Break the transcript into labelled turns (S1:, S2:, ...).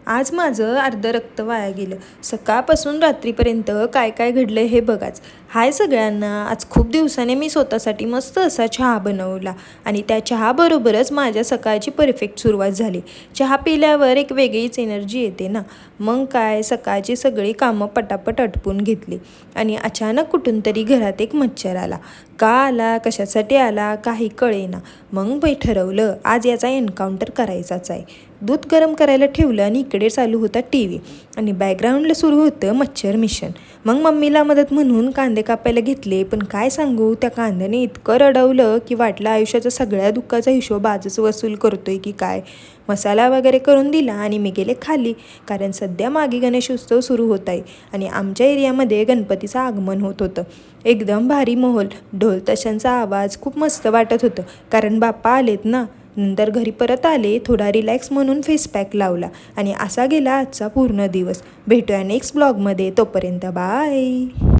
S1: आज माझं अर्धं रक्त वाया गेलं. सकाळपासून रात्रीपर्यंत काय काय घडलं हे बघाच. हाय सगळ्यांना, आज खूप दिवसाने मी स्वतःसाठी मस्त असा चहा बनवला आणि त्या चहाबरोबरच माझ्या सकाळची परफेक्ट सुरुवात झाली. चहा पिल्यावर एक वेगळीच एनर्जी येते ना. मग काय, सकाळची सगळी कामं पटापट आटपून घेतली आणि अचानक कुठून तरी घरात एक मच्छर आला. का आला, कशासाठी आला, काही कळेना. मग ठरवलं आज याचा एन्काउंटर करायचाच आहे. दूध गरम करायला ठेवलं आणि इकडे चालू होता TV आणि बॅकग्राऊंडला सुरू होतं मच्छर मिशन. मग मम्मीला मदत म्हणून कांदे कापायला घेतले, पण काय सांगू, त्या कांद्याने इतकं रडवलं की वाटलं आयुष्याचा सगळ्या दुःखाचा हिशोब आजच वसूल करतोय की काय. मसाला वगैरे करून दिला आणि मी गेले खाली, कारण सध्या मागे गणेश उत्सव सुरू होत आहे आणि आमच्या एरियामध्ये गणपतीचं आगमन होत होतं. एकदम भारी माहोल, ढोल ताशांचा आवाज खूप मस्त वाटत होतं, कारण बाप्पा आलेत ना. नंतर घरी परत आले, थोडा रिलॅक्स म्हणून फेस पॅक लावला आणि असा गेला आजचा पूर्ण दिवस. भेटूया नेक्स्ट ब्लॉगमध्ये, तोपर्यंत बाय.